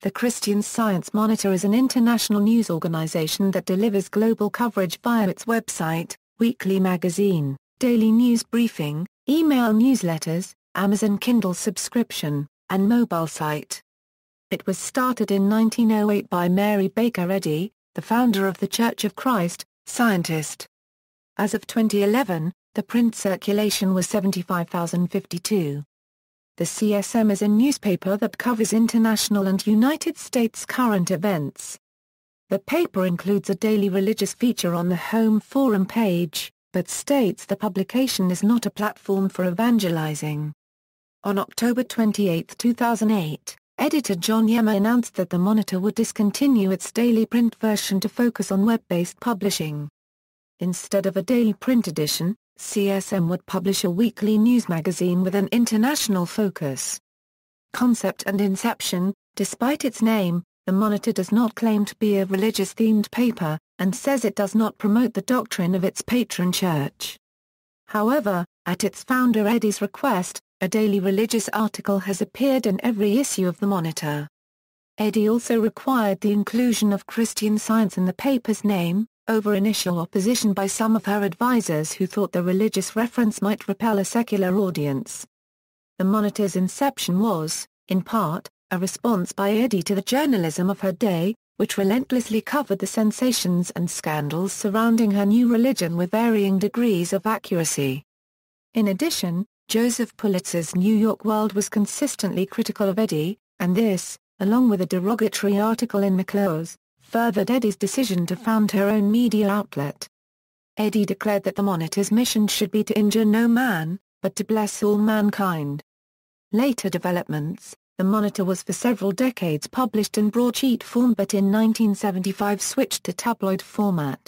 The Christian Science Monitor is an international news organization that delivers global coverage via its website, weekly magazine, daily news briefing, email newsletters, Amazon Kindle subscription, and mobile site. It was started in 1908 by Mary Baker Eddy, the founder of the Church of Christ, scientist. As of 2011, the print circulation was 75,052. The CSM is a newspaper that covers international and United States current events. The paper includes a daily religious feature on the home forum page, but states the publication is not a platform for evangelizing. On October 28, 2008, editor John Yema announced that the Monitor would discontinue its daily print version to focus on web-based publishing. Instead of a daily print edition, CSM would publish a weekly news magazine with an international focus. Concept and inception: despite its name, the Monitor does not claim to be a religious-themed paper, and says it does not promote the doctrine of its patron church. However, at its founder Eddy's request, a daily religious article has appeared in every issue of the Monitor. Eddy also required the inclusion of Christian Science in the paper's name, over initial opposition by some of her advisors who thought the religious reference might repel a secular audience. The Monitor's inception was, in part, a response by Eddy to the journalism of her day, which relentlessly covered the sensations and scandals surrounding her new religion with varying degrees of accuracy. In addition, Joseph Pulitzer's New York World was consistently critical of Eddy, and this, along with a derogatory article in McClose, furthered Eddy's decision to found her own media outlet. Eddy declared that the Monitor's mission should be to injure no man, but to bless all mankind. Later developments: the Monitor was for several decades published in broadsheet form but in 1975 switched to tabloid format.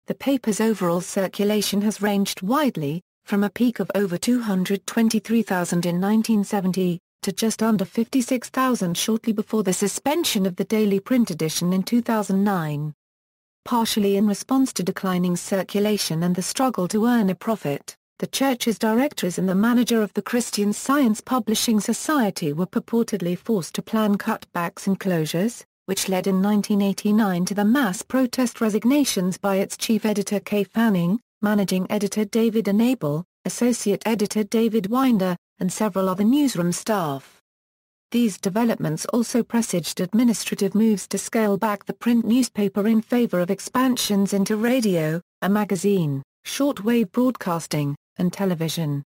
The paper's overall circulation has ranged widely, from a peak of over 223,000 in 1970, to just under 56,000 shortly before the suspension of the daily print edition in 2009. Partially in response to declining circulation and the struggle to earn a profit, the church's directors and the manager of the Christian Science Publishing Society were purportedly forced to plan cutbacks and closures, which led in 1989 to the mass protest resignations by its chief editor Kay Fanning, managing editor David Enable, associate editor David Winder, and several other newsroom staff. These developments also presaged administrative moves to scale back the print newspaper in favor of expansions into radio, a magazine, shortwave broadcasting, and television.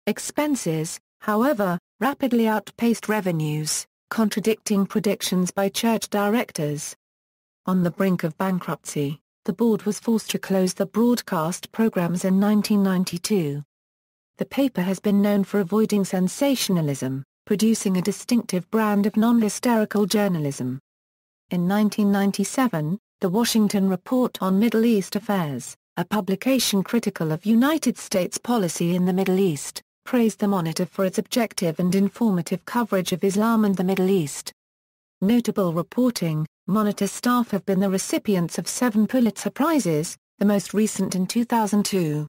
Expenses, however, rapidly outpaced revenues, contradicting predictions by church directors. On the brink of bankruptcy, the board was forced to close the broadcast programs in 1992. The paper has been known for avoiding sensationalism, producing a distinctive brand of non-hysterical journalism. In 1997, the Washington Report on Middle East Affairs, a publication critical of United States policy in the Middle East, praised the Monitor for its objective and informative coverage of Islam and the Middle East. Notable reporting: Monitor staff have been the recipients of 7 Pulitzer Prizes, the most recent in 2002.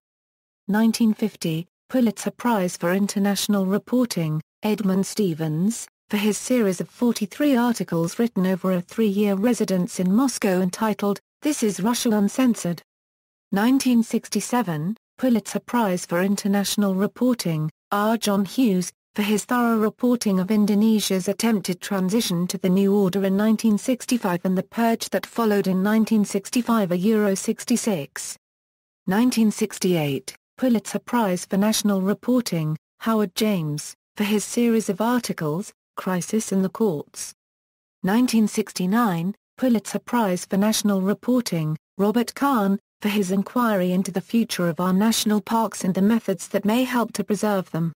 1950, Pulitzer Prize for International Reporting, Edmund Stevens, for his series of 43 articles written over a 3-year residence in Moscow entitled, "This is Russia Uncensored." 1967, Pulitzer Prize for International Reporting, R. John Hughes, for his thorough reporting of Indonesia's attempted transition to the new order in 1965 and the purge that followed in 1965. 1968, Pulitzer Prize for National Reporting, Howard James, for his series of articles, Crisis in the Courts. 1969, Pulitzer Prize for National Reporting, Robert Kahn, for his inquiry into the future of our national parks and the methods that may help to preserve them.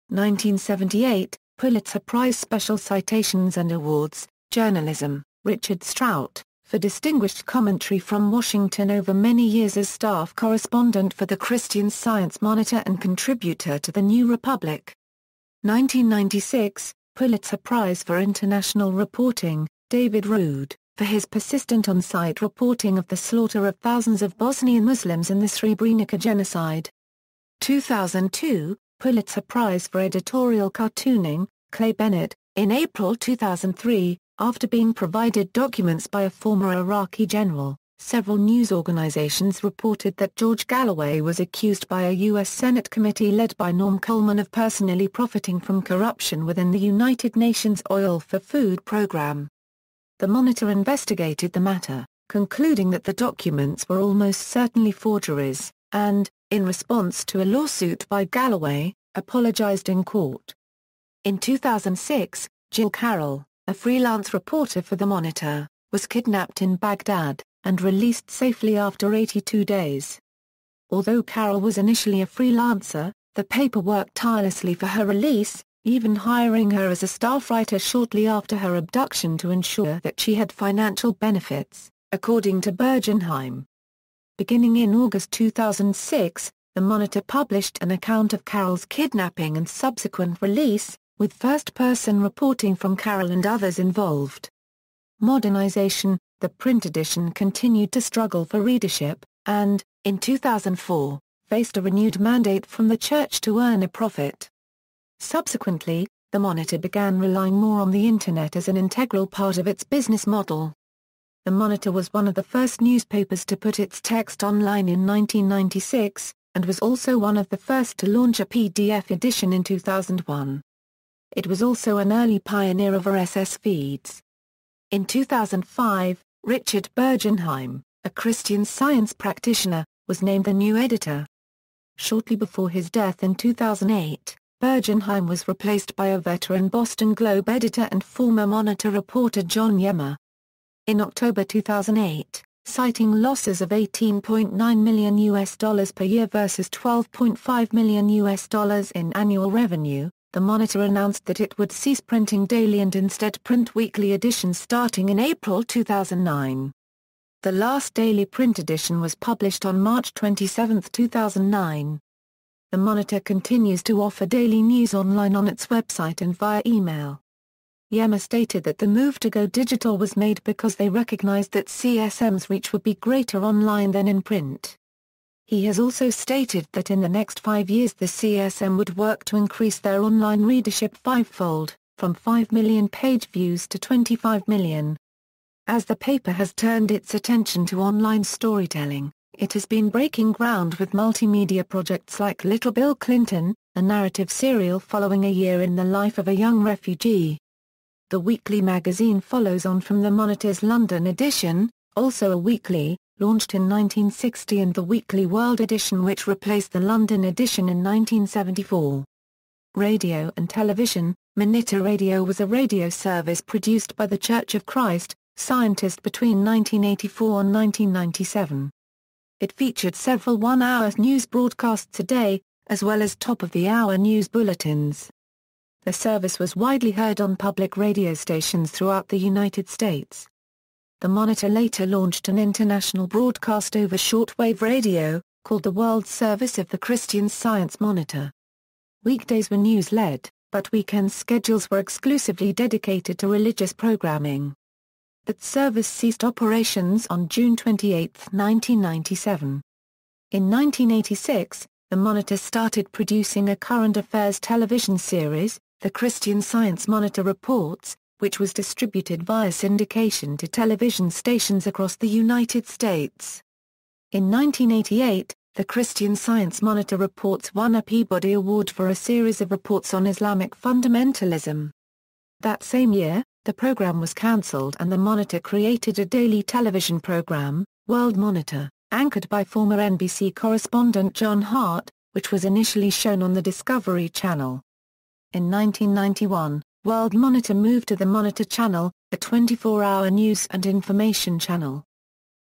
1978, Pulitzer Prize Special Citations and Awards, Journalism, Richard Strout, for distinguished commentary from Washington over many years as staff correspondent for the Christian Science Monitor and contributor to the New Republic. 1996, Pulitzer Prize for International Reporting, David Rood, for his persistent on-site reporting of the slaughter of thousands of Bosnian Muslims in the Srebrenica genocide. 2002, Pulitzer Prize for Editorial Cartooning, Clay Bennett, in April 2003, After being provided documents by a former Iraqi general, several news organizations reported that George Galloway was accused by a U.S. Senate committee led by Norm Coleman of personally profiting from corruption within the United Nations Oil for Food program. The Monitor investigated the matter, concluding that the documents were almost certainly forgeries, and, in response to a lawsuit by Galloway, apologized in court. In 2006, Jill Carroll, a freelance reporter for The Monitor, was kidnapped in Baghdad, and released safely after 82 days. Although Carroll was initially a freelancer, the paper worked tirelessly for her release, even hiring her as a staff writer shortly after her abduction to ensure that she had financial benefits, according to Bergenheim. Beginning in August 2006, The Monitor published an account of Carroll's kidnapping and subsequent release, with first-person reporting from Carroll and others involved. Modernization. The print edition continued to struggle for readership, and, in 2004, faced a renewed mandate from the church to earn a profit. Subsequently, The Monitor began relying more on the Internet as an integral part of its business model. The Monitor was one of the first newspapers to put its text online in 1996, and was also one of the first to launch a PDF edition in 2001. It was also an early pioneer of RSS feeds. In 2005, Richard Bergenheim, a Christian Science practitioner, was named the new editor. Shortly before his death in 2008, Bergenheim was replaced by a veteran Boston Globe editor and former Monitor reporter John Yemmer. In October 2008, citing losses of $18.9 million per year versus $12.5 million in annual revenue, The Monitor announced that it would cease printing daily and instead print weekly editions starting in April 2009. The last daily print edition was published on March 27, 2009. The Monitor continues to offer daily news online on its website and via email. Yemmer stated that the move to go digital was made because they recognized that CSM's reach would be greater online than in print. He has also stated that in the next 5 years the CSM would work to increase their online readership fivefold, from 5 million page views to 25 million. As the paper has turned its attention to online storytelling, it has been breaking ground with multimedia projects like Little Bill Clinton, a narrative serial following a year in the life of a young refugee. The weekly magazine follows on from the Monitor's London edition, also a weekly, launched in 1960, and the Weekly World edition, which replaced the London edition in 1974. Radio and television. Monitor Radio was a radio service produced by the Church of Christ, Scientist between 1984 and 1997. It featured several one-hour news broadcasts a day, as well as top-of-the-hour news bulletins. The service was widely heard on public radio stations throughout the United States. The Monitor later launched an international broadcast over shortwave radio, called the World Service of the Christian Science Monitor. Weekdays were news-led, but weekend schedules were exclusively dedicated to religious programming. That service ceased operations on June 28, 1997. In 1986, the Monitor started producing a current affairs television series, The Christian Science Monitor Reports, which was distributed via syndication to television stations across the United States. In 1988, the Christian Science Monitor Reports won a Peabody Award for a series of reports on Islamic fundamentalism. That same year, the program was cancelled and the Monitor created a daily television program, World Monitor, anchored by former NBC correspondent John Hart, which was initially shown on the Discovery Channel. In 1991, World Monitor moved to the Monitor Channel, a 24-hour news and information channel.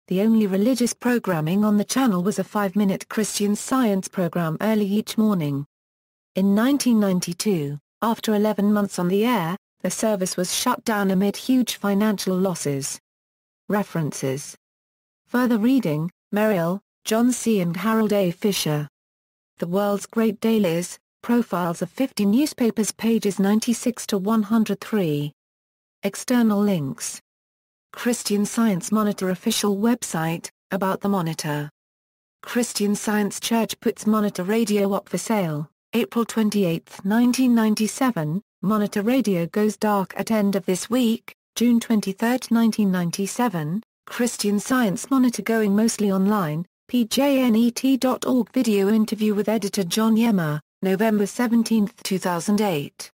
The only religious programming on the channel was a 5-minute Christian Science program early each morning. In 1992, after 11 months on the air, the service was shut down amid huge financial losses. References. Further reading, Merrill, John C. and Harold A. Fisher. The World's Great Dailies, Profiles of 50 Newspapers, pages 96 to 103. External links. Christian Science Monitor official website, About the Monitor. Christian Science Church puts Monitor Radio up for sale, April 28, 1997, Monitor Radio goes dark at end of this week, June 23, 1997, Christian Science Monitor going mostly online, pjnet.org video interview with editor John Yema, November 17, 2008.